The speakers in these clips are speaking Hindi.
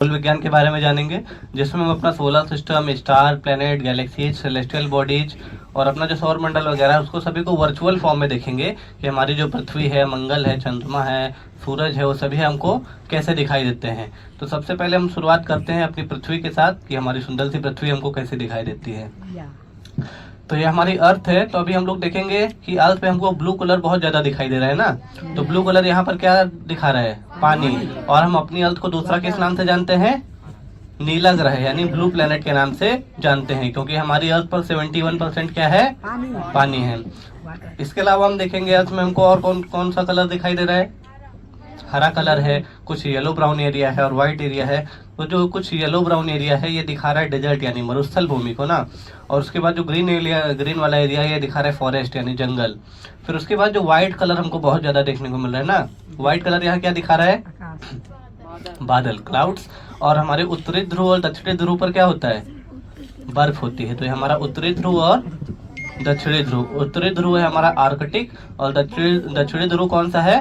खगोल विज्ञान के बारे में जानेंगे, जिसमें हम अपना solar system, star, planet, galaxies, celestial bodies और अपना जो सौर मंडल वगैरह है उसको सभी को वर्चुअल फॉर्म में देखेंगे कि हमारी जो पृथ्वी है, मंगल है, चंद्रमा है, सूरज है, वो सभी हमको कैसे दिखाई देते हैं। तो सबसे पहले हम शुरुआत करते हैं अपनी पृथ्वी के साथ कि हमारी सुंदर सी पृथ्वी हमको कैसे दिखाई देती है। तो ये हमारी अर्थ है। तो अभी हम लोग देखेंगे कि अर्थ पे हमको ब्लू कलर बहुत ज्यादा दिखाई दे रहा है ना। तो ब्लू कलर यहाँ पर क्या दिखा रहा है? पानी। और हम अपनी अर्थ को दूसरा किस नाम से जानते हैं? नीला ग्रह यानी ब्लू प्लेनेट के नाम से जानते हैं, क्योंकि हमारी अर्थ पर 71% क्या है? पानी है। इसके अलावा हम देखेंगे अर्थ में हमको और कौन कौन सा कलर दिखाई दे रहा है? हरा कलर है, कुछ येलो ब्राउन एरिया है और व्हाइट एरिया है। तो जो कुछ येलो ब्राउन एरिया है ये दिखा रहा है डेजर्ट यानी मरुस्थल भूमि को ना। और उसके बाद जो ग्रीन एरिया, ग्रीन वाला एरिया है ये दिखा रहा है फॉरेस्ट यानी जंगल। फिर उसके बाद जो व्हाइट कलर हमको बहुत ज्यादा देखने को मिल रहा है ना, व्हाइट कलर यहाँ क्या दिखा रहा है? बादल, क्लाउड्स। और हमारे उत्तरी ध्रुव और दक्षिणी ध्रुव पर क्या होता है? बर्फ होती है। तो ये हमारा उत्तरी ध्रुव और दक्षिणी ध्रुव। उत्तरी ध्रुव है हमारा आर्कटिक और दक्षिणी ध्रुव कौन सा है?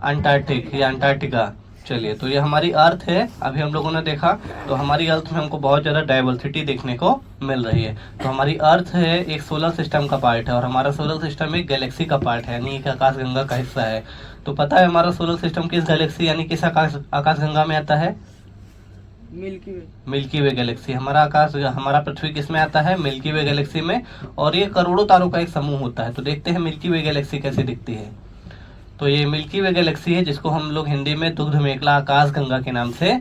अंटार्कटिक या अंटार्कटिका। चलिए, तो ये हमारी अर्थ है। अभी हम लोगों ने देखा तो हमारी अर्थ में हमको बहुत ज्यादा डाइवर्सिटी देखने को मिल रही है। तो हमारी अर्थ है एक सोलर सिस्टम का पार्ट है और हमारा सोलर सिस्टम एक गैलेक्सी का पार्ट है यानी एक आकाशगंगा का हिस्सा है। तो पता है हमारा सोलर सिस्टम किस गैलेक्सी यानी किस आकाशगंगा में आता है? मिल्की वे गैलेक्सी। हमारा पृथ्वी किस में आता है? मिल्की वे गैलेक्सी में। और ये करोड़ों तारों का एक समूह होता है। तो देखते हैं मिल्की वे गैलेक्सी कैसे दिखती है। तो ये मिल्की वे गैलेक्सी है जिसको हम लोग हिंदी में दुग्ध मेखला आकाशगंगा के नाम से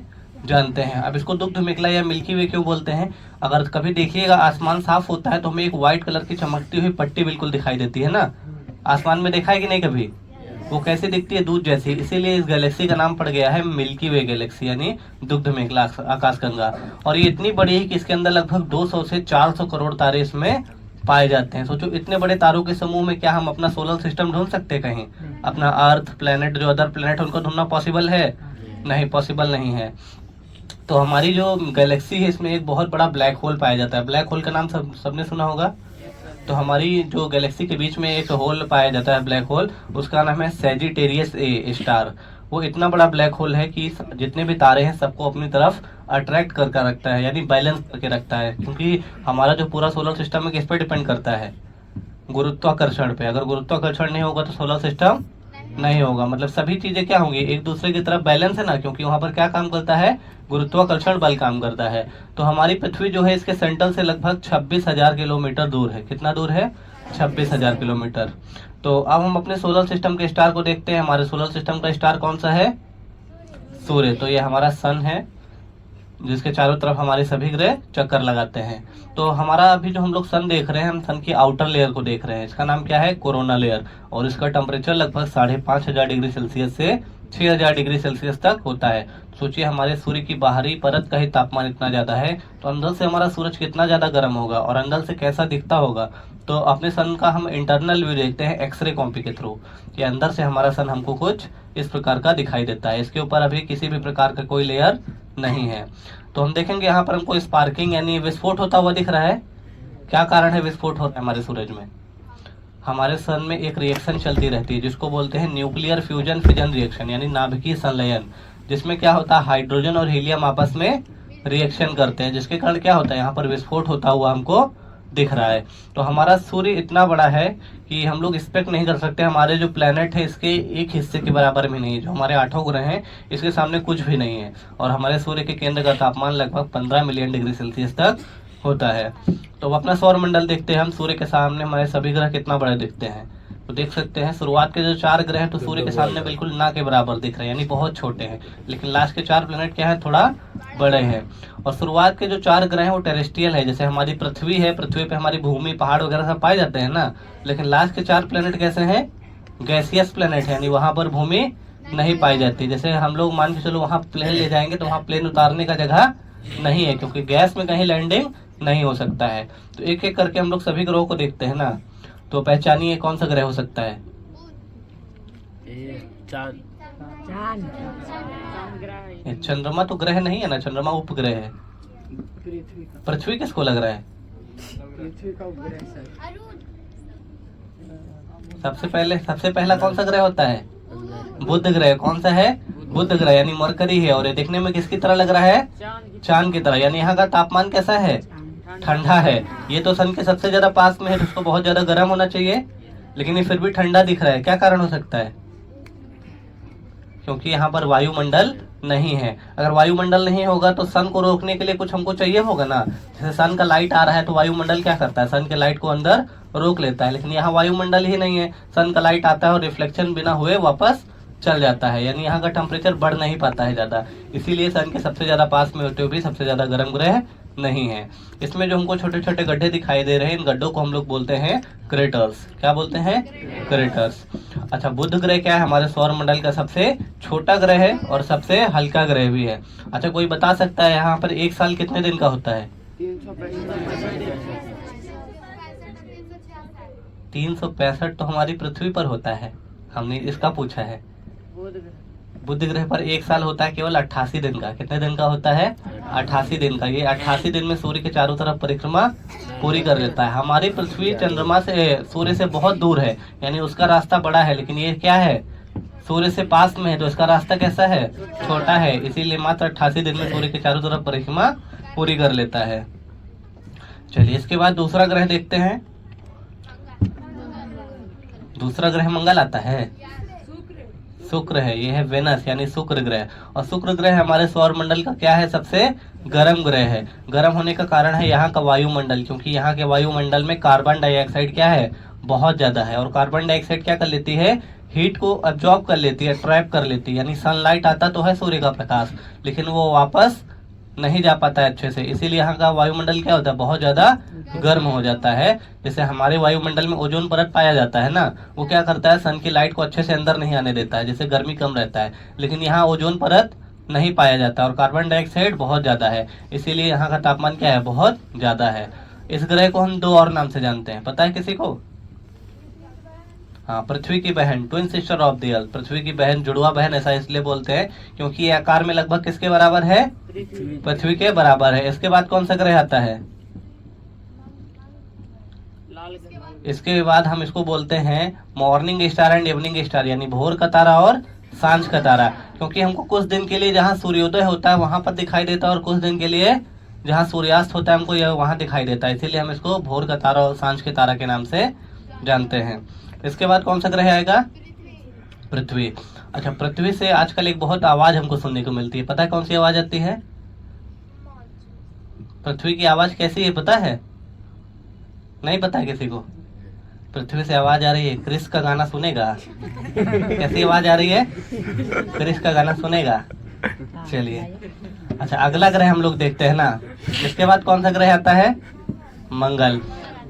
जानते हैं। अब इसको दुग्ध मेखला या मिल्की वे क्यों बोलते हैं? अगर कभी देखिएगा आसमान साफ होता है तो हमें एक व्हाइट कलर की चमकती हुई पट्टी बिल्कुल दिखाई देती है ना। आसमान में देखा है कि नहीं कभी? वो कैसे दिखती है? दूध जैसी। इसीलिए इस गैलेक्सी का नाम पड़ गया है मिल्की वे गैलेक्सी यानी दुग्ध मेखला आकाशगंगा। और ये इतनी बड़ी है कि इसके अंदर लगभग 200 से 400 करोड़ तारे इसमें पाए जाते हैं। सोचो, इतने बड़े तारों के समूह में क्या हम अपना सोलर सिस्टम ढूंढ सकते हैं कहीं? अपना अर्थ, प्लेनेट, जो अदर प्लेनेट उनको ढूंढना पॉसिबल है? नहीं, पॉसिबल नहीं है। तो हमारी जो गैलेक्सी है इसमें एक बहुत बड़ा ब्लैक होल पाया जाता है। ब्लैक होल का नाम सबने सुना होगा। तो हमारी जो गैलेक्सी के बीच में एक होल पाया जाता है, ब्लैक होल, उसका नाम है सैजिटेरियस ए स्टार। वो इतना बड़ा ब्लैक होल है कि जितने भी तारे हैं सबको अपनी तरफ अट्रैक्ट करके रखता है यानी बैलेंस करके रखता है। क्योंकि हमारा जो पूरा सोलर सिस्टम है किस पे डिपेंड करता है? गुरुत्वाकर्षण पे। अगर गुरुत्वाकर्षण नहीं होगा तो सोलर सिस्टम नहीं होगा। मतलब सभी चीजें क्या होंगी? एक दूसरे की तरफ बैलेंस है ना, क्योंकि वहां पर क्या काम करता है? गुरुत्वाकर्षण बल काम करता है। तो हमारी पृथ्वी जो है इसके सेंटर से लगभग 26,000 किलोमीटर दूर है। कितना दूर है? 26,000 किलोमीटर। तो अब हम अपने सोलर सिस्टम के स्टार को देखते हैं। हमारे सोलर सिस्टम का स्टार कौन सा है? सूर्य। तो ये हमारा सन है जिसके चारों तरफ हमारे सभी ग्रह चक्कर लगाते हैं। तो हमारा अभी जो हम लोग सन देख रहे हैं, हम सन की आउटर लेयर को देख रहे हैं। इसका नाम क्या है? Corona layer. और इसका टेम्परेचर लगभग 5,500 डिग्री सेल्सियस से 6,000 डिग्री सेल्सियस तक होता है। सोचिए, हमारे सूर्य की बाहरी परत का ही तापमान इतना ज्यादा है तो अंदर से हमारा सूरज कितना ज्यादा गर्म होगा और अंदर से कैसा दिखता होगा। तो अपने सन का हम इंटरनल व्यू देखते हैं एक्सरे कॉपी के थ्रू कि अंदर से हमारा सन हमको कुछ इस प्रकार का दिखाई देता है। इसके ऊपर अभी किसी भी प्रकार का कोई लेयर नहीं है। तो हम देखेंगे यहाँ पर हमको स्पार्किंग यानी विस्फोट होता हुआ दिख रहा है। क्या कारण है विस्फोट होता है हमारे सूरज में? हमारे सन में एक रिएक्शन चलती रहती है जिसको बोलते हैं न्यूक्लियर फ्यूजन फिजन रिएक्शन यानी नाभिकीय संलयन, जिसमें क्या होता है? हाइड्रोजन और हीलियम आपस में रिएक्शन करते हैं, जिसके कारण क्या होता है? यहाँ पर विस्फोट होता हुआ हमको दिख रहा है। तो हमारा सूर्य इतना बड़ा है कि हम लोग एक्सपेक्ट नहीं कर सकते। हमारे जो प्लेनेट है इसके एक हिस्से के बराबर भी नहीं है। जो हमारे 8 ग्रह हैं इसके सामने कुछ भी नहीं है। और हमारे सूर्य के केंद्र का तापमान लगभग 15 मिलियन डिग्री सेल्सियस तक होता है। तो अब अपना सौर मंडल देखते हैं हम। सूर्य के सामने हमारे सभी ग्रह कितना बड़े दिखते हैं। तो देख सकते हैं शुरुआत के जो 4 ग्रह हैं तो सूर्य के सामने बिल्कुल ना के बराबर दिख रहे हैं यानी बहुत छोटे हैं। लेकिन लास्ट के 4 प्लेनेट क्या है? थोड़ा बड़े हैं। और शुरुआत के जो 4 ग्रह हैं वो टेरेस्ट्रियल है। जैसे हमारी पृथ्वी है, पृथ्वी पे हमारी भूमि, पहाड़ वगैरह सब पाए जाते हैं ना। लेकिन लास्ट के 4 प्लेनेट कैसे हैं? गैसियस प्लेनेट है यानी वहां पर भूमि नहीं पाई जाती। जैसे हम लोग मान के चलो वहां प्लेन ले जाएंगे तो वहां प्लेन उतारने का जगह नहीं है, क्योंकि गैस में कहीं लैंडिंग नहीं हो सकता है। तो एक एक करके हम लोग सभी ग्रहों को देखते हैं ना। तो पहचानिए कौन सा ग्रह हो सकता है? चांद। चंद्रमा तो ग्रह नहीं है ना, चंद्रमा उपग्रह है। पृथ्वी किसको लग रहा है? सबसे पहला कौन सा ग्रह होता है? बुध ग्रह। कौन सा है? बुध ग्रह यानी मरकरी है, और ये देखने में किसकी तरह लग रहा है? चांद की तरह। यानी यहाँ का तापमान कैसा है? ठंडा है। ये तो सन के सबसे ज्यादा पास में है, तो उसको बहुत ज्यादा गर्म होना चाहिए, लेकिन ये फिर भी ठंडा दिख रहा है। क्या कारण हो सकता है? क्योंकि यहाँ पर वायुमंडल नहीं है। अगर वायुमंडल नहीं होगा तो सन को रोकने के लिए कुछ हमको चाहिए होगा ना। जैसे सन का लाइट आ रहा है तो वायुमंडल क्या करता है? सन के लाइट को अंदर रोक लेता है, लेकिन यहाँ वायुमंडल ही नहीं है। सन का लाइट आता है और रिफ्लेक्शन बिना हुए वापस चल जाता है, यानी यहाँ का टेम्परेचर बढ़ नहीं पाता है ज्यादा। इसीलिए सन के सबसे ज्यादा पास में होते हुए भी सबसे ज्यादा गर्म ग्रह नहीं है। इसमें जो हमको छोटे छोटे गड्ढे दिखाई दे रहे हैं, इन गड्ढों को हम लोग बोलते हैं क्रेटर्स। क्या बोलते हैं? क्रेटर्स। अच्छा, बुध ग्रह क्या है? हमारे सौर मंडल का सबसे छोटा ग्रह है और सबसे हल्का ग्रह भी है। अच्छा, कोई बता सकता है यहाँ पर एक साल कितने दिन का होता है? 365 तो हमारी पृथ्वी पर होता है, हमने इसका पूछा है। बुध ग्रह पर एक साल होता है केवल 88 दिन का। कितने दिन का होता है? 88 दिन का। ये 88 दिन में सूर्य के चारों तरफ परिक्रमा पूरी कर लेता है। हमारी पृथ्वी चंद्रमा से, सूर्य से बहुत दूर है, यानी उसका रास्ता बड़ा है, लेकिन ये क्या है? सूर्य से पास में है, तो इसका रास्ता कैसा है? छोटा है। इसीलिए मात्र 88 दिन में सूर्य के चारों तरफ परिक्रमा पूरी कर लेता है। चलिए, इसके बाद दूसरा ग्रह देखते हैं। दूसरा ग्रह मंगल आता है, शुक्र है। ये है वेनस यानी शुक्र ग्रह। और शुक्र ग्रह हमारे सौर मंडल का क्या है? सबसे गर्म ग्रह है। गर्म होने का कारण है यहाँ का वायुमंडल, क्योंकि यहाँ के वायुमंडल में कार्बन डाइऑक्साइड क्या है? बहुत ज्यादा है। और कार्बन डाइऑक्साइड क्या कर लेती है? हीट को अब्जॉर्ब कर लेती है, ट्रैप कर लेती है। यानी सनलाइट आता तो है सूर्य का प्रकाश, लेकिन वो वापस नहीं जा पाता है अच्छे से। इसीलिए यहाँ का वायुमंडल क्या होता है? बहुत ज्यादा गर्म हो जाता है। जैसे हमारे वायुमंडल में ओजोन परत पाया जाता है ना, वो क्या करता है? सन की लाइट को अच्छे से अंदर नहीं आने देता है, जिससे गर्मी कम रहता है। लेकिन यहाँ ओजोन परत नहीं पाया जाता और कार्बन डाइऑक्साइड बहुत ज्यादा है, इसीलिए यहाँ का तापमान क्या है? बहुत ज्यादा है। इस ग्रह को हम दो और नाम से जानते हैं, पता है किसी को? हाँ, पृथ्वी की बहन, twin sister of the earth. पृथ्वी की बहन, जुड़वा बहन, ऐसा इसलिए बोलते हैं क्योंकि ये आकार में लगभग किसके बराबर है? पृथ्वी के बराबर है। इसके बाद कौन सा ग्रह आता है? इसके बाद हम इसको बोलते हैं morning star and evening star, यानी भोर का तारा और सांझ का तारा। क्योंकि हमको कुछ दिन के लिए जहाँ सूर्योदय होता है वहां पर दिखाई देता है, और कुछ दिन के लिए जहाँ सूर्यास्त होता है हमको यह वहां दिखाई देता है। इसीलिए हम इसको भोर का तारा और सांझ के तारा के नाम से जानते हैं। इसके बाद कौन सा ग्रह आएगा? पृथ्वी। अच्छा, पृथ्वी से आजकल एक बहुत आवाज हमको सुनने को मिलती है, पता है कौन सी आवाज आती है? पृथ्वी की आवाज कैसी है पता है? नहीं पता है किसी को? पृथ्वी से आवाज आ रही है, क्रिस का गाना सुनेगा। कैसी आवाज आ रही है? क्रिस का गाना सुनेगा। चलिए, अच्छा, अगला ग्रह हम लोग देखते हैं ना। इसके बाद कौन सा ग्रह आता है? मंगल।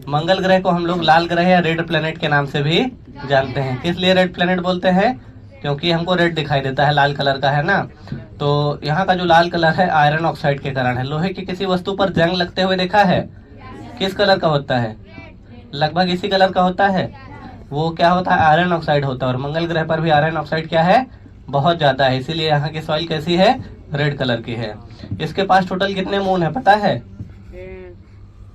मंगल ग्रह को हम लोग लाल ग्रह या रेड प्लेनेट के नाम से भी जानते हैं। किस लिए रेड प्लेनेट बोलते हैं? क्योंकि हमको रेड दिखाई देता है, लाल कलर का है ना। तो यहाँ का जो लाल कलर है आयरन ऑक्साइड के कारण है। लोहे की किसी वस्तु पर जंग लगते हुए देखा है? किस कलर का होता है? लगभग इसी कलर का होता है। वो क्या होता है? आयरन ऑक्साइड होता है। और मंगल ग्रह पर भी आयरन ऑक्साइड क्या है? बहुत ज्यादा है। इसीलिए यहाँ की सॉइल कैसी है? रेड कलर की है। इसके पास टोटल कितने मून है पता है?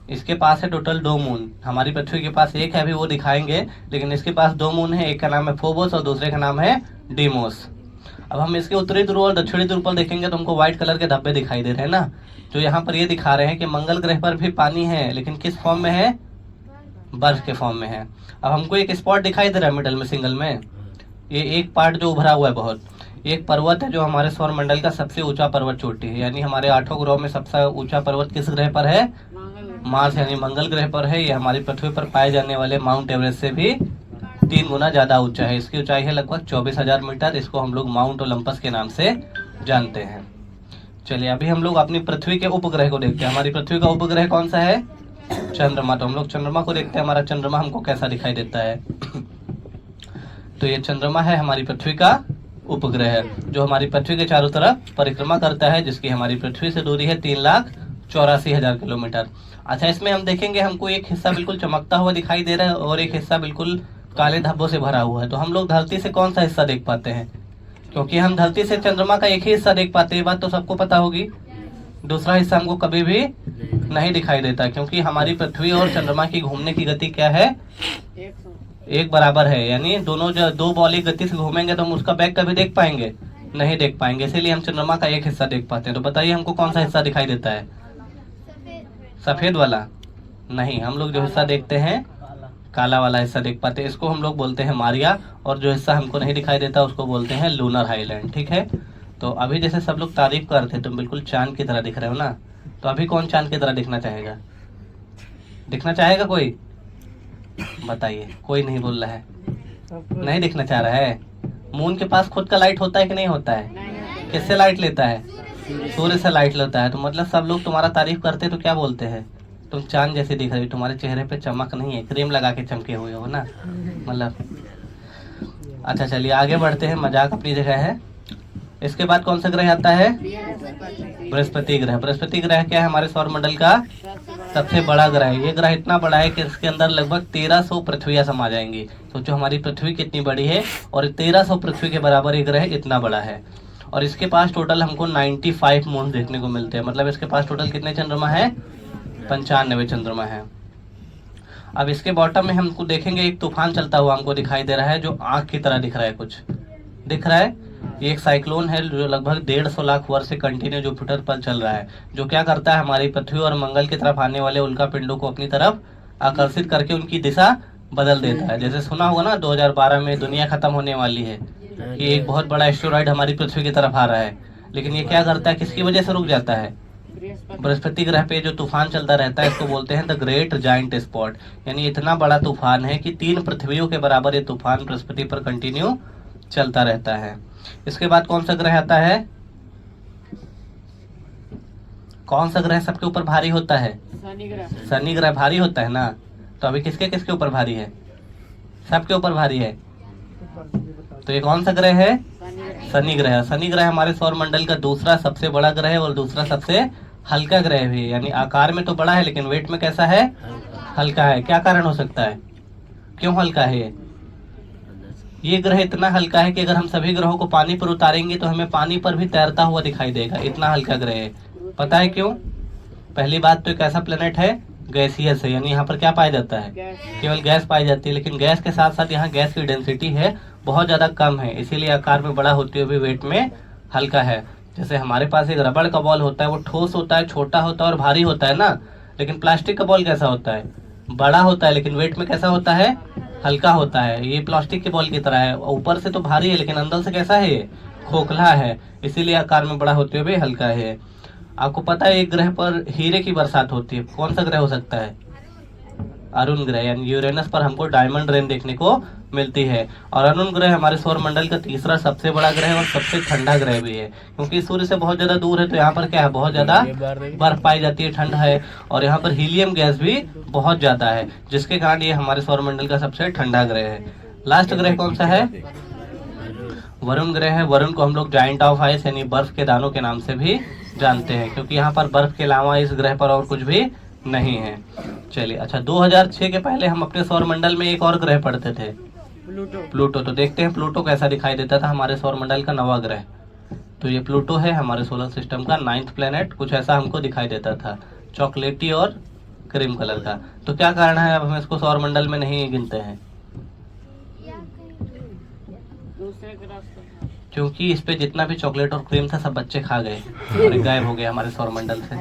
इसके पास है टोटल 2 मून। हमारी पृथ्वी के पास एक है, अभी वो दिखाएंगे, लेकिन इसके पास 2 मून है। एक का नाम है फोबोस और दूसरे का नाम है डीमोस। अब हम इसके उत्तरी ध्रुव और दक्षिणी ध्रुव पर देखेंगे तो हमको व्हाइट कलर के धब्बे दिखाई दे रहे हैं ना, जो यहाँ पर ये दिखा रहे हैं कि मंगल ग्रह पर भी पानी है, लेकिन किस फॉर्म में है? बर्फ के फॉर्म में है। अब हमको एक स्पॉट दिखाई दे रहा है मिडल में, सिंगल में, ये एक पार्ट जो उभरा हुआ है बहुत, एक पर्वत है जो हमारे सौर मंडल का सबसे ऊंचा पर्वत चोटी है। यानी हमारे 8 ग्रहों में सबसे ऊंचा पर्वत किस ग्रह पर है? मार्स यानी मंगल ग्रह पर है। ये हमारी पृथ्वी पर पाए जाने वाले माउंट एवरेस्ट से भी 3 गुना ज्यादा ऊंचा है। इसकी ऊंचाई है लगभग 24,000 मीटर। इसको हम लोग माउंट ओलंपस के नाम से जानते हैं। चलिए, अभी हम लोग अपनी पृथ्वी के उपग्रह को देखते हैं। हमारी पृथ्वी का उपग्रह कौन सा है? चंद्रमा। तो हम लोग चंद्रमा को देखते हैं, हमारा चंद्रमा हमको कैसा दिखाई देता है। तो ये चंद्रमा है हमारी पृथ्वी का उपग्रह, जो हमारी पृथ्वी के चारों तरफ परिक्रमा करता है, जिसकी हमारी पृथ्वी से दूरी है 3,84,000 किलोमीटर। अच्छा, इसमें हम देखेंगे हमको एक हिस्सा बिल्कुल चमकता हुआ दिखाई दे रहा है और एक हिस्सा बिल्कुल काले धब्बों से भरा हुआ है। तो हम लोग धरती से कौन सा हिस्सा देख पाते हैं? क्योंकि हम धरती से चंद्रमा का एक ही हिस्सा देख पाते हैं, ये बात तो सबको पता होगी। दूसरा हिस्सा हमको कभी भी नहीं दिखाई देता, क्योंकि हमारी पृथ्वी और चंद्रमा की घूमने की गति क्या है? एक बराबर है। यानी दोनों जो 2 बॉल एक गति से घूमेंगे तो हम उसका बैक कभी देख पाएंगे? नहीं देख पाएंगे, इसीलिए हम चंद्रमा का एक हिस्सा देख पाते हैं। तो बताइए हमको कौन सा हिस्सा दिखाई देता है? सफेद वाला नहीं, हम लोग जो हिस्सा देखते हैं काला वाला हिस्सा देख पाते हैं, इसको हम लोग बोलते हैं मारिया। और जो हिस्सा हमको नहीं दिखाई देता उसको बोलते हैं लूनर आइलैंड। ठीक है, तो अभी जैसे सब लोग तारीफ कर रहे थे तुम बिल्कुल चांद की तरह दिख रहे हो ना, तो अभी कौन चांद की तरह दिखना चाहेगा? दिखना चाहेगा कोई? बताइए, कोई नहीं बोल रहा है, नहीं दिखना चाह रहा है। मून के पास खुद का लाइट होता है कि नहीं होता है? किससे लाइट लेता है? सूर्य से लाइट लेता है। तो मतलब सब लोग तुम्हारा तारीफ करते तो क्या बोलते हैं? तुम चांद जैसे दिख रही हो, तुम्हारे चेहरे पे चमक नहीं है, क्रीम लगा के चमके हुए हो ना, मतलब। अच्छा चलिए आगे बढ़ते हैं, मजाक अपनी जगह है। इसके बाद कौन सा ग्रह आता है? बृहस्पति ग्रह। बृहस्पति ग्रह क्या है? हमारे सौरमंडल का सबसे बड़ा ग्रह है। ये ग्रह इतना बड़ा है कि इसके अंदर लगभग 1300 पृथ्वियां समा जाएंगी। सोचो हमारी पृथ्वी कितनी बड़ी है और 1300 पृथ्वी के बराबर ये ग्रह इतना बड़ा है। और इसके पास टोटल हमको 95 मून देखने को मिलते हैं। मतलब इसके पास टोटल कितने चंद्रमा है? 95 चंद्रमा है। अब इसके बॉटम में हमको देखेंगे एक तूफान चलता हुआ हमको दिखाई दे रहा है, जो आग की तरह दिख रहा है। कुछ दिख रहा है? ये एक साइक्लोन है जो लगभग 150 लाख वर्ष से कंटिन्यू जुपिटर पर चल रहा है, जो क्या करता है हमारी पृथ्वी और मंगल की तरफ आने वाले उल्का पिंडों को अपनी तरफ आकर्षित करके उनकी दिशा बदल देता है। जैसे सुना होगा ना 2012 में दुनिया खत्म होने वाली है कि एक बहुत बड़ा एस्टेरॉइड हमारी पृथ्वी की तरफ आ रहा है, लेकिन ये क्या करता है, किसकी वजह से रुक जाता है? बृहस्पति ग्रह पे जो तूफान चलता रहता है इसको बोलते हैं द ग्रेट जाइंट स्पॉट। यानी इतना बड़ा तूफान है कि 3 पृथ्वियों के बराबर ये तूफान बृहस्पति पर कंटिन्यू चलता रहता है। इसके बाद कौन सा ग्रह आता है? कौन सा ग्रह सबके ऊपर भारी होता है? शनि ग्रह भारी होता है ना। तो अभी किसके किसके ऊपर भारी है? सबके ऊपर भारी है। तो ये कौन सा ग्रह है? शनि ग्रह। शनि ग्रह हमारे सौरमंडल का दूसरा सबसे बड़ा ग्रह है और दूसरा सबसे हल्का ग्रह भी है। यानी आकार में तो बड़ा है लेकिन वेट में कैसा है? हल्का है। क्या कारण हो सकता है, क्यों हल्का है ये ग्रह इतना हल्का है कि अगर हम सभी ग्रहों को पानी पर उतारेंगे तो हमें पानी पर भी तैरता हुआ दिखाई देगा, इतना हल्का ग्रह है। पता है क्यों? पहली बात तो एक ऐसा प्लेनेट है गैसियस है, यानी यहाँ पर क्या पाया जाता है? केवल गैस पाई जाती है, लेकिन गैस के साथ साथ यहाँ गैस की डेंसिटी है बहुत ज्यादा कम है, इसीलिए आकार में बड़ा होते हुए भी वेट में हल्का है। जैसे हमारे पास एक रबड़ का बॉल होता है, वो ठोस होता है, छोटा होता है और भारी होता है ना, लेकिन प्लास्टिक का बॉल कैसा होता है? बड़ा होता है लेकिन वेट में कैसा होता है? हल्का होता है। ये प्लास्टिक के बॉल की तरह है, ऊपर से तो भारी है लेकिन अंदर से कैसा है? ये खोखला है, इसीलिए आकार में बड़ा होते हुए भी हल्का है। आपको पता है एक ग्रह पर हीरे की बरसात होती है, कौन सा ग्रह हो सकता है? अरुण ग्रह। यानी यूरेनस पर हमको डायमंड रेन देखने को मिलती है। और अरुण ग्रह हमारे सौरमंडल का तीसरा सबसे बड़ा ग्रह है और सबसे ठंडा ग्रह भी है, क्योंकि सूर्य से बहुत ज्यादा दूर है। तो यहाँ पर क्या है, बहुत ज्यादा बर्फ पाई जाती है, ठंड है, और यहाँ पर हीलियम गैस भी बहुत ज्यादा है, जिसके कारण ये हमारे सौरमंडल का सबसे ठंडा ग्रह है। लास्ट ग्रह कौन सा है? वरुण ग्रह है। वरुण को हम लोग जाइंट ऑफ आइस यानी बर्फ के दानों के नाम से भी जानते हैं, क्योंकि यहाँ पर बर्फ के अलावा इस ग्रह पर और कुछ भी नहीं है। चलिए अच्छा, 2006 के पहले हम अपने सौरमंडल में एक और ग्रह पढ़ते थे, प्लूटो। तो देखते हैं प्लूटो कैसा दिखाई देता था, हमारे सौरमंडल का 9वां ग्रह। तो ये प्लूटो है हमारे सोलर सिस्टम का 9th प्लेनेट। कुछ ऐसा हमको दिखाई देता था, चॉकलेटी और क्रीम कलर का। तो क्या कारण है अब हम इसको सौरमंडल में नहीं गिनते हैं? क्योंकि इस पे जितना भी चॉकलेट और क्रीम था सब बच्चे खा गए और गायब हो गए हमारे सौरमंडल से।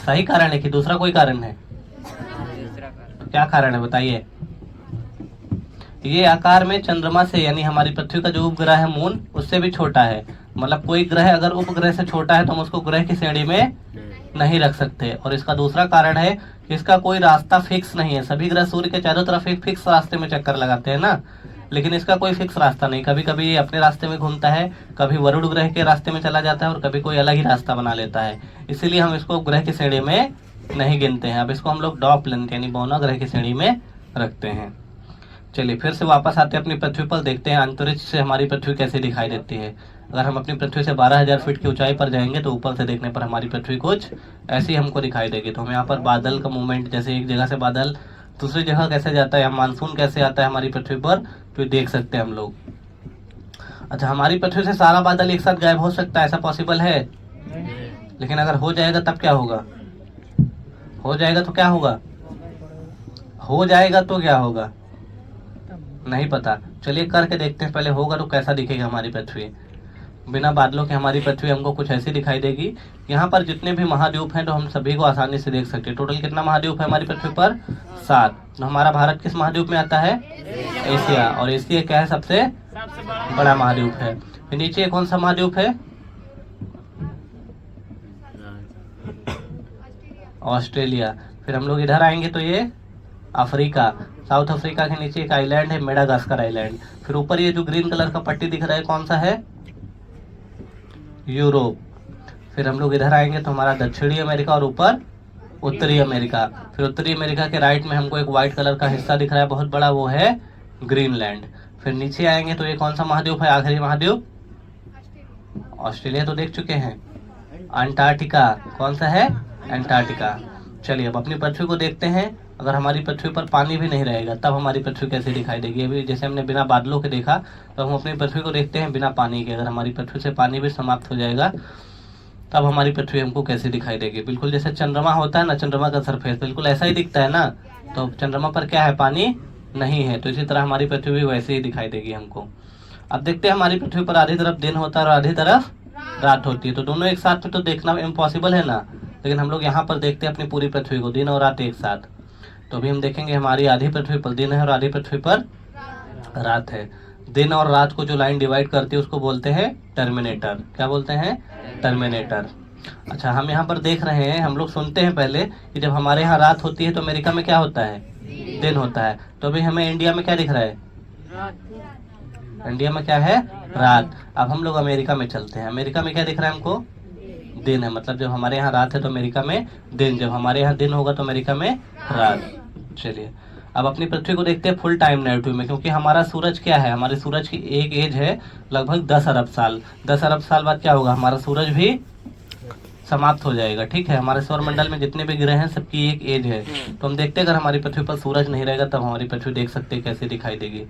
सही कारण है कि दूसरा कोई कारण है? तो क्या कारण है बताइए? ये आकार में चंद्रमा से यानी हमारी पृथ्वी का जो उपग्रह है मून, उससे भी छोटा है। मतलब कोई ग्रह अगर उपग्रह से छोटा है तो हम उसको ग्रह की श्रेणी में नहीं रख सकते। और इसका दूसरा कारण है कि इसका कोई रास्ता फिक्स नहीं है। सभी ग्रह सूर्य के चारों तरफ एक फिक्स रास्ते में चक्कर लगाते हैं ना, लेकिन इसका कोई फिक्स रास्ता नहीं। कभी कभी ये अपने रास्ते में घूमता है, कभी वरुण ग्रह के रास्ते में चला जाता है और कभी कोई अलग ही रास्ता बना लेता है। इसीलिए हम इसको ग्रह की श्रेणी में नहीं गिनते हैं। अब इसको हम लोग डॉ प्लैनेट यानी बौना ग्रह की श्रेणी में रखते हैं। चलिए फिर से वापस आते हैं अपनी पृथ्वी पर, देखते हैं अंतरिक्ष से हमारी पृथ्वी कैसे दिखाई देती है। अगर हम अपनी पृथ्वी से 12,000 फीट की ऊंचाई पर जाएंगे तो ऊपर से देखने पर हमारी पृथ्वी कुछ ऐसी हमको दिखाई देगी। तो हम यहाँ पर बादल का मूवमेंट, जैसे एक जगह से बादल दूसरी जगह कैसे जाता है, मानसून कैसे आता है हमारी पृथ्वी पर, तो देख सकते हैं हम लोग। अच्छा, हमारी पृथ्वी से सारा बादल एक साथ गायब हो सकता है, ऐसा पॉसिबल है? लेकिन अगर हो जाएगा तब क्या होगा? हो जाएगा तो क्या होगा? हो जाएगा तो क्या होगा नहीं पता। चलिए करके देखते हैं, पहले होगा तो कैसा दिखेगा हमारी पृथ्वी। बिना बादलों के हमारी पृथ्वी हमको कुछ ऐसी दिखाई देगी। यहाँ पर जितने भी महाद्वीप हैं तो हम सभी को आसानी से देख सकते हैं। टोटल कितना महाद्वीप है हमारी पृथ्वी पर? 7। तो हमारा भारत किस महाद्वीप में आता है? एशिया। और एशिया क्या है? सबसे बड़ा महाद्वीप है। फिर नीचे कौन सा महाद्वीप है? ऑस्ट्रेलिया। फिर हम लोग इधर आएंगे तो ये अफ्रीका, साउथ अफ्रीका के नीचे एक आइलैंड है मेडागास्कर आइलैंड। फिर ऊपर ये जो ग्रीन कलर का पट्टी दिख रहा है कौन सा है? यूरोप। फिर हम लोग इधर आएंगे तो हमारा दक्षिणी अमेरिका और ऊपर उत्तरी अमेरिका। फिर उत्तरी अमेरिका के राइट में हमको एक व्हाइट कलर का हिस्सा दिख रहा है बहुत बड़ा, वो है ग्रीनलैंड। फिर नीचे आएंगे तो ये कौन सा महाद्वीप है? आखिरी महाद्वीप ऑस्ट्रेलिया तो देख चुके हैं। अंटार्कटिका, कौन सा है? अंटार्कटिका। चलिए अब अपनी पृथ्वी को देखते हैं। अगर हमारी पृथ्वी पर पानी भी नहीं रहेगा तब हमारी पृथ्वी कैसे दिखाई देगी? अभी जैसे हमने बिना बादलों के देखा, तो हम अपनी पृथ्वी को देखते हैं बिना पानी के। अगर हमारी पृथ्वी से पानी भी समाप्त हो जाएगा तब हमारी पृथ्वी हमको कैसे दिखाई देगी? बिल्कुल जैसे चंद्रमा होता है ना, चंद्रमा का सरफेस बिल्कुल ऐसा ही दिखता है ना। तो चंद्रमा पर क्या है? पानी नहीं है। तो इसी तरह हमारी पृथ्वी भी वैसे ही दिखाई देगी हमको। अब देखते हैं हमारी पृथ्वी पर आधी तरफ दिन होता है और आधी तरफ रात होती है। तो दोनों एक साथ में तो देखना इम्पॉसिबल है ना, लेकिन हम लोग यहाँ पर देखते हैं अपनी पूरी पृथ्वी को दिन और रात एक साथ। तो अभी हम देखेंगे हमारी आधी पृथ्वी पर दिन है और आधी पृथ्वी पर रात है। दिन और रात को जो लाइन डिवाइड करती है उसको बोलते हैं टर्मिनेटर। क्या बोलते हैं? टर्मिनेटर। अच्छा, हम यहाँ पर देख रहे हैं, हम लोग सुनते हैं पहले कि जब हमारे यहाँ रात होती है तो अमेरिका में क्या होता है? दिन होता है। तो अभी हमें इंडिया में क्या दिख रहा है? इंडिया में क्या है? रात। अब हम लोग अमेरिका में चलते हैं। अमेरिका में क्या दिख रहा है हमको? दिन है। मतलब जब हमारे यहाँ रात है तो अमेरिका में दिन, जब हमारे यहाँ दिन होगा तो अमेरिका में रात। चलिए अब अपनी पृथ्वी को देखते हैं फुल टाइम नैरेटिव में, क्योंकि हमारा सूरज क्या है? हमारे सूरज की एक एज है लगभग 10 अरब साल। 10 अरब साल बाद क्या होगा? हमारा सूरज भी समाप्त हो जाएगा। ठीक है, हमारे सौरमंडल में जितने भी ग्रह हैं सबकी एक एज है। तो हम देखते हैं अगर हमारी पृथ्वी पर सूरज नहीं रहेगा तब हमारी पृथ्वी देख सकते हैं कैसे दिखाई देगी।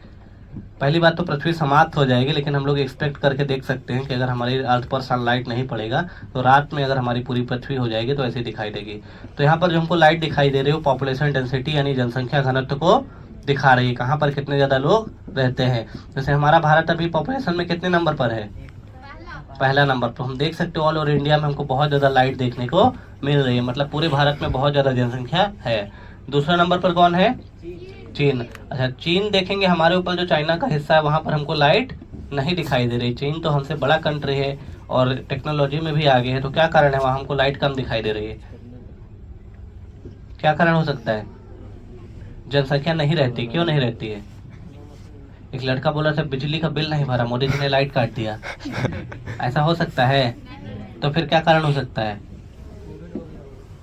पहली बात तो पृथ्वी समाप्त हो जाएगी, लेकिन हम लोग एक्सपेक्ट करके देख सकते हैं कि अगर हमारी अर्थ पर सनलाइट नहीं पड़ेगा तो रात में अगर हमारी पूरी पृथ्वी हो जाएगी तो ऐसे दिखाई देगी। तो यहाँ पर जो हमको लाइट दिखाई दे रही है वो पॉपुलेशन डेंसिटी यानी जनसंख्या घनत्व को दिखा रही है, कहाँ पर कितने ज़्यादा लोग रहते हैं। जैसे हमारा भारत अभी पॉपुलेशन में कितने नंबर पर है? पहला नंबर। तो हम देख सकते हो ऑल ओवर इंडिया में हमको बहुत ज़्यादा लाइट देखने को मिल रही है, मतलब पूरे भारत में बहुत ज़्यादा जनसंख्या है। दूसरा नंबर पर कौन है? चीन। अच्छा, चीन देखेंगे हमारे ऊपर जो चाइना का हिस्सा है वहाँ पर हमको लाइट नहीं दिखाई दे रही। चीन तो हमसे बड़ा कंट्री है और टेक्नोलॉजी में भी आगे है, तो क्या कारण है वहाँ हमको लाइट कम दिखाई दे रही है? क्या कारण हो सकता है? जनसंख्या नहीं रहती। क्यों नहीं रहती है? एक लड़का बोला था बिजली का बिल नहीं भरा, मोदी जी ने लाइट काट दिया। ऐसा हो सकता है? तो फिर क्या कारण हो सकता है?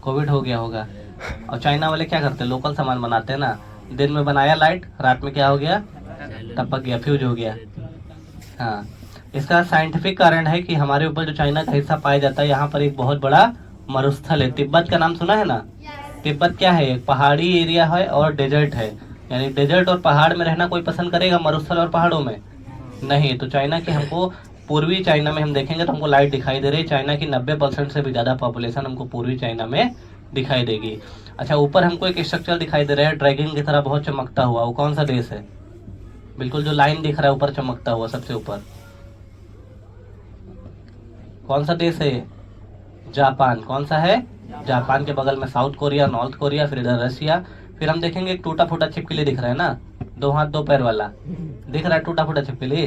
कोविड हो गया होगा। और चाइना वाले क्या करते हैं? लोकल सामान बनाते हैं ना। दिन में बनाया लाइट, रात में क्या हो गया? टपक गया, फ्यूज हो गया। हाँ, इसका साइंटिफिक कारण है कि हमारे ऊपर जो चाइना का हिस्सा पाया जाता है यहाँ पर एक बहुत बड़ा मरुस्थल है। तिब्बत का नाम सुना है ना? तिब्बत क्या है? एक पहाड़ी एरिया है और डेजर्ट है। यानी डेजर्ट और पहाड़ में रहना कोई पसंद करेगा? मरुस्थल और पहाड़ों में नहीं। तो चाइना के हमको पूर्वी चाइना में हम देखेंगे तो हमको लाइट दिखाई दे रही है। चाइना की 90% से भी ज़्यादा पॉपुलेशन हमको पूर्वी चाइना में दिखाई देगी। अच्छा, ऊपर हमको एक स्ट्रक्चर दिखाई दे रहा है ड्रैगन की तरह बहुत चमकता हुआ। वो कौन सा देश है? बिल्कुल जो लाइन दिख रहा है ऊपर चमकता हुआ सबसे ऊपर, कौन सा देश है? जापान। कौन सा है? जापान के बगल में साउथ कोरिया, नॉर्थ कोरिया, फिर इधर रशिया। फिर हम देखेंगे एक टूटा फूटा छिपकली दिख रहा है ना, 2 हाथ 2 पैर वाला दिख रहा है टूटा फूटा छिपकली।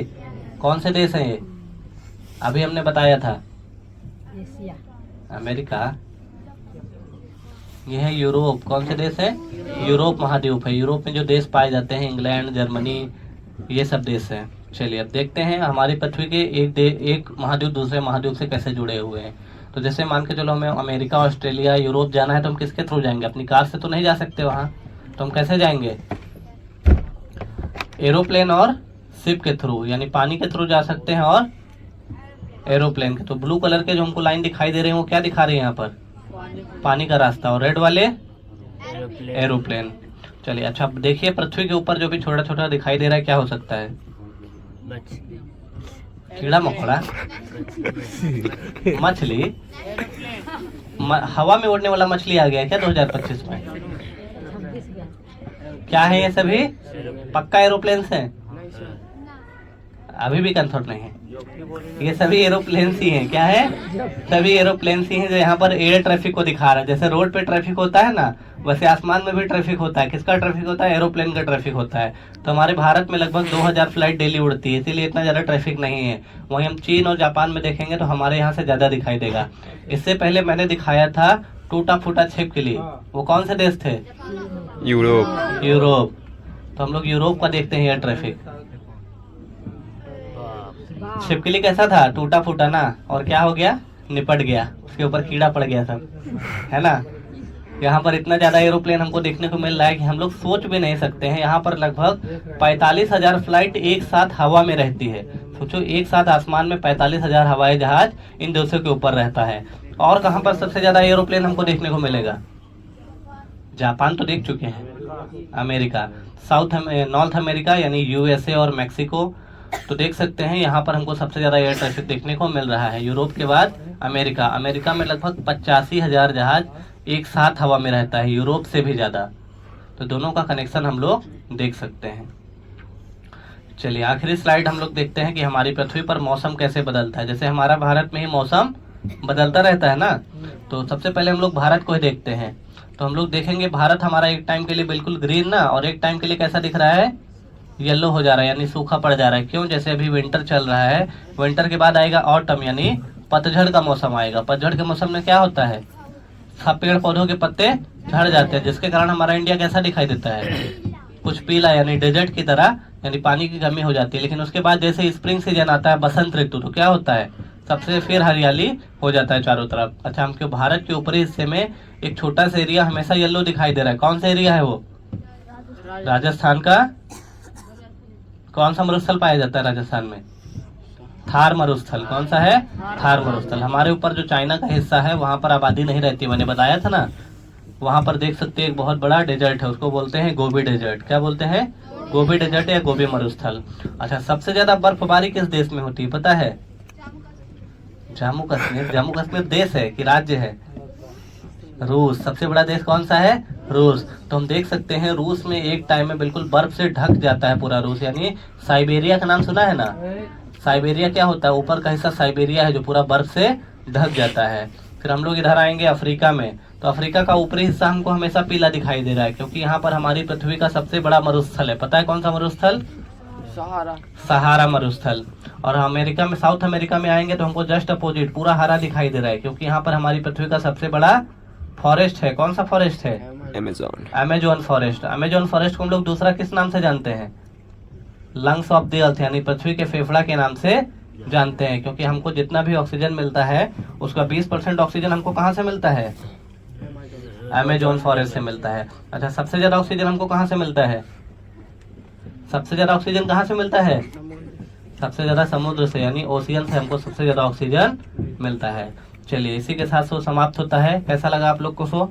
कौन से देश है ये? अभी हमने बताया था अमेरिका। ये है यूरोप। कौन से देश है? यूरोप महाद्वीप है। यूरोप में जो देश पाए जाते हैं इंग्लैंड, जर्मनी, ये सब देश हैं। चलिए अब देखते हैं हमारी पृथ्वी के एक महाद्वीप दूसरे महाद्वीप से कैसे जुड़े हुए हैं। तो जैसे मान के चलो हमें अमेरिका, ऑस्ट्रेलिया, यूरोप जाना है तो हम किसके थ्रू जाएंगे? अपनी कार से तो नहीं जा सकते वहाँ, तो हम कैसे जाएंगे? एरोप्लेन और शिप के थ्रू, यानी पानी के थ्रू जा सकते हैं और एरोप्लेन के। तो ब्लू कलर के जो हमको लाइन दिखाई दे रहे हैं वो क्या दिखा रहे हैं यहाँ पर? पानी का रास्ता। और रेड वाले एरोप्लेन। चलिए अच्छा, अब देखिए पृथ्वी के ऊपर जो भी छोटा छोटा दिखाई दे रहा है क्या हो सकता है? कीड़ा मकोड़ा, मछली। हवा में उड़ने वाला मछली आ गया क्या 2025 में? क्या है ये सभी? पक्का एरोप्लेन है? अभी भी कंफर्म नहीं है। ये सभी एरोप्लेन ही हैं। क्या है? सभी एरोप्लेन ही हैं जो यहाँ पर एयर ट्रैफिक को दिखा रहा है। जैसे रोड पे ट्रैफिक होता है ना, वैसे आसमान में भी ट्रैफिक होता है। किसका ट्रैफिक होता है? एरोप्लेन का ट्रैफिक होता है। तो हमारे भारत में लगभग 2000 फ्लाइट डेली उड़ती है, इसीलिए इतना ज़्यादा ट्रैफिक नहीं है। वहीं हम चीन और जापान में देखेंगे तो हमारे यहाँ से ज़्यादा दिखाई देगा। इससे पहले मैंने दिखाया था टूटा फूटा छिपकली, वो कौन से देश थे? यूरोप। यूरोप। तो हम लोग यूरोप का देखते हैं एयर ट्रैफिक। छिपकली कैसा था? टूटा फूटा ना, और क्या हो गया? निपट गया, उसके ऊपर कीड़ा पड़ गया सब, है ना। यहाँ पर इतना ज्यादा एरोप्लेन हमको देखने को मिल रहा है कि हम लोग सोच भी नहीं सकते हैं। यहाँ पर लगभग 45,000 फ्लाइट एक साथ हवा में रहती है। सोचो, एक साथ आसमान में 45,000 हवाई जहाज इन देशों के ऊपर रहता है। और कहाँ पर सबसे ज्यादा एरोप्लेन हमको देखने को मिलेगा? जापान तो देख चुके हैं, अमेरिका, नॉर्थ अमेरिका यानी यूएसए और मैक्सिको। तो देख सकते हैं यहाँ पर हमको सबसे ज़्यादा एयर ट्रैफिक देखने को मिल रहा है। यूरोप के बाद अमेरिका। अमेरिका में लगभग 85,000 जहाज एक साथ हवा में रहता है, यूरोप से भी ज़्यादा। तो दोनों का कनेक्शन हम लोग देख सकते हैं। चलिए आखिरी स्लाइड हम लोग देखते हैं कि हमारी पृथ्वी पर मौसम कैसे बदलता है। जैसे हमारा भारत में ही मौसम बदलता रहता है ना, तो सबसे पहले हम लोग भारत को ही देखते हैं। तो हम लोग देखेंगे भारत हमारा एक टाइम के लिए बिल्कुल ग्रीन ना, और एक टाइम के लिए कैसा दिख रहा है? येलो हो जा रहा है, यानी सूखा पड़ जा रहा है। क्यों? जैसे अभी विंटर चल रहा है, विंटर के बाद आएगा ऑटम यानी पतझड़ का मौसम आएगा। पतझड़ के मौसम में क्या होता है? सब पेड़ पौधों के पत्ते झड़ जाते हैं, जिसके कारण हमारा इंडिया कैसा दिखाई देता है? कुछ पीला, यानी डेजर्ट की तरह, यानी पानी की कमी हो जाती है। लेकिन उसके बाद जैसे स्प्रिंग सीजन आता है, बसंत ऋतु, तो क्या होता है? सबसे फिर हरियाली हो जाता है चारों तरफ। अच्छा, हमके भारत के ऊपरी हिस्से में एक छोटा सा एरिया हमेशा येलो दिखाई दे रहा है। कौन सा एरिया है वो? राजस्थान का कौन सा मरुस्थल पाया जाता है राजस्थान में? थार मरुस्थल। कौन सा है? थार मरुस्थल। हमारे ऊपर जो चाइना का हिस्सा है वहां पर आबादी नहीं रहती, मैंने बताया था ना। वहां पर देख सकते हैं एक बहुत बड़ा डेजर्ट है, उसको बोलते हैं गोबी डेजर्ट। क्या बोलते हैं? गोबी डेजर्ट या गोबी मरुस्थल। अच्छा, सबसे ज्यादा बर्फबारी किस देश में होती है पता है? जम्मू कश्मीर। जम्मू कश्मीर देश है कि राज्य है? रूस। सबसे बड़ा देश कौन सा है? रूस। तो हम देख सकते हैं रूस में एक टाइम में बिल्कुल बर्फ से ढक जाता है पूरा रूस, यानी साइबेरिया का नाम सुना है ना? साइबेरिया क्या होता है? ऊपर का हिस्सा साइबेरिया है जो पूरा बर्फ से ढक जाता है। फिर हम लोग इधर आएंगे अफ्रीका में, तो अफ्रीका का ऊपरी हिस्सा हमको हमेशा पीला दिखाई दे रहा है, क्योंकि यहाँ पर हमारी पृथ्वी का सबसे बड़ा मरुस्थल है। पता है कौन सा मरुस्थल? सहारा मरुस्थल। और अमेरिका में, साउथ अमेरिका में आएंगे तो हमको जस्ट अपोजिट पूरा हरा दिखाई दे रहा है, क्योंकि यहाँ पर हमारी पृथ्वी का सबसे बड़ा फॉरेस्ट है। कौन सा फॉरेस्ट है? Amazon forest. अमेजोन फॉरेस्ट को हम लोग दूसरा किस नाम से जानते हैं? लंग्स ऑफ द अर्थ, यानी पृथ्वी के फेफड़ा के नाम से जानते हैं, क्योंकि हमको जितना भी ऑक्सीजन मिलता है उसका 20% ऑक्सीजन हमको कहाँ से मिलता है? अमेजोन फॉरेस्ट से मिलता है। अच्छा, सबसे ज्यादा ऑक्सीजन हमको कहाँ से मिलता है? सबसे ज्यादा ऑक्सीजन कहाँ से मिलता है? सबसे ज्यादा समुद्र से, यानी ओशियन से हमको सबसे ज्यादा ऑक्सीजन मिलता है। चलिए, इसी के साथ शो समाप्त होता है। कैसा लगा आप लोग को शो?